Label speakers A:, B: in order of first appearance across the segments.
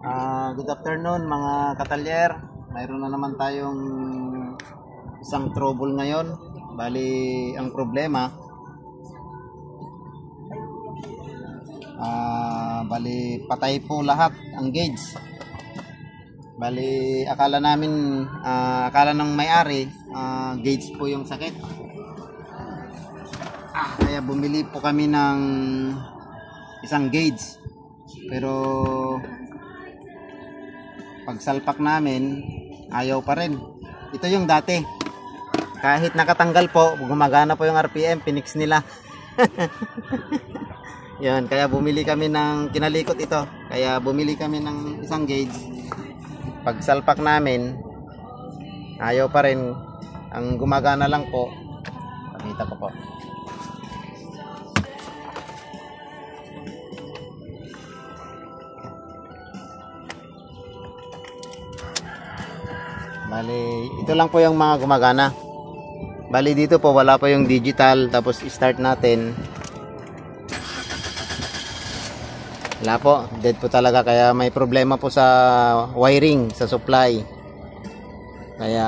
A: Good afternoon mga katalyer. Mayroon na naman tayong isang trouble ngayon. Bali, ang problema, bali patay po lahat ang gauge. Bali, akala ng may-ari, gauge po yung sakit. Kaya bumili po kami ng isang gauge. Pero pagsalpak namin, ayaw pa rin. Ito yung dati. Kahit nakatanggal po, gumagana po yung RPM, pinix nila. Yan, kaya bumili kami ng kinalikot ito. Kaya bumili kami ng isang gauge. Pagsalpak namin, ayaw pa rin. Ang gumagana lang po, pakita ko po. Bali, ito lang po yung mga gumagana. Bali, dito po wala pa yung digital. Tapos start natin. Wala po, dead po talaga. Kaya may problema po sa wiring, sa supply. Kaya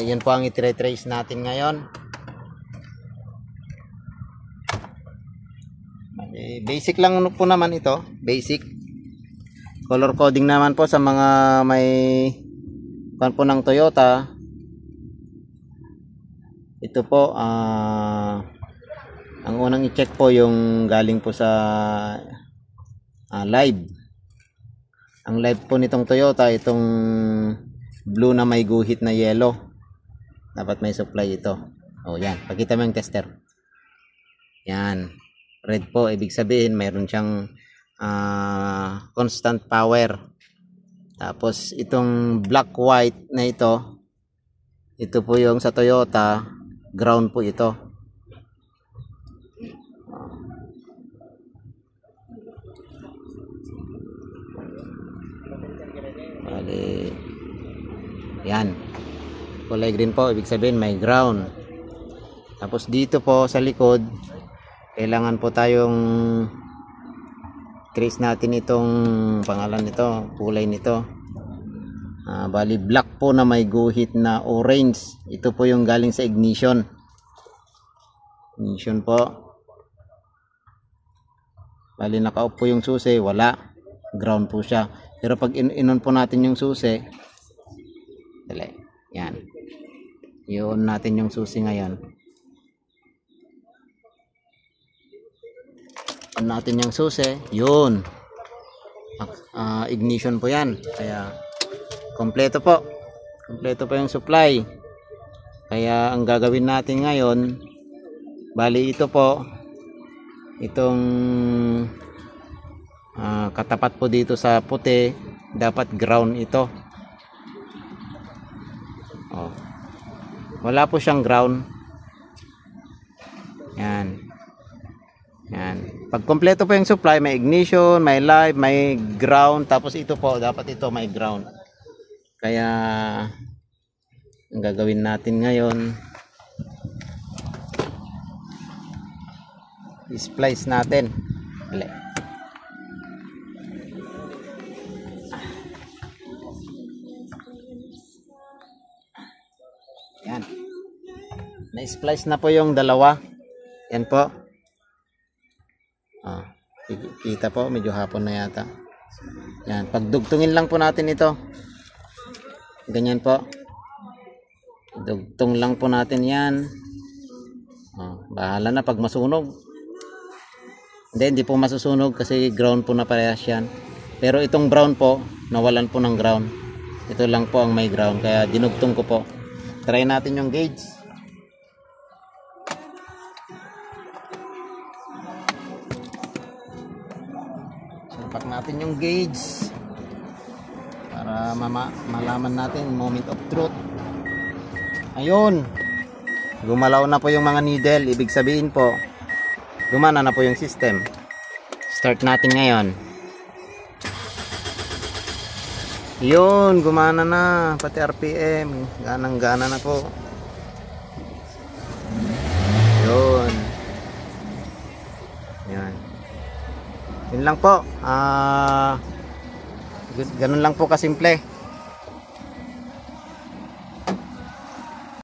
A: yun po ang i-trace natin ngayon. Bali, basic lang po naman ito. Basic. Color coding naman po sa mga may pan po ng Toyota. Ito po ang unang i-check po yung galing po sa live. Ang live po nitong Toyota, itong blue na may guhit na yellow. Dapat may supply ito. Oh, yan. Pakita mo yung tester. Yan. Red po, ibig sabihin mayroon siyang constant power. Tapos itong black white na ito po yung sa Toyota, ground po ito. Bali, yan, kulay green po, ibig sabihin may ground. Tapos dito po sa likod, kailangan po tayong trace natin itong pangalan nito, kulay nito. Bali black po na may guhit na orange. Ito po yung galing sa ignition. Ignition po. Bali naka-off po yung susi, wala. Ground po siya. Pero pag in-on po natin yung susi, dali. Yan. I-on natin yung susi ngayon. On natin yung susi, yun, ignition po yan. Kaya kompleto po yung supply. Kaya ang gagawin natin ngayon, bali ito po, itong katapat po dito sa puti, dapat ground ito. Wala po siyang ground. Yan. Yan. Pag kompleto po yung supply, may ignition, may live, may ground, tapos ito po, dapat ito may ground. Kaya ang gagawin natin ngayon, i-splice natin. Dali. Yan. Na-splice na po yung dalawa. Yan po. Kita po, medyo hapon na yata. Yan, pagdugtungin lang po natin ito. Ganyan po. Dugtong lang po natin yan. Bahala na pag masunog. Hindi po masusunog kasi ground po na parehas yan. Pero itong brown po, nawalan po ng ground. Ito lang po ang may ground, kaya dinugtong ko po. Try natin yung gauge. Salpak natin yung gauge para malaman natin moment of truth. Ayun, gumalaw na po yung mga needle. Ibig sabihin po, gumana na po yung system. Start natin ngayon. Yun, gumana na pati RPM, ganang gana na po. Yun. Yan. Yun lang po. Ganun lang po kasimple.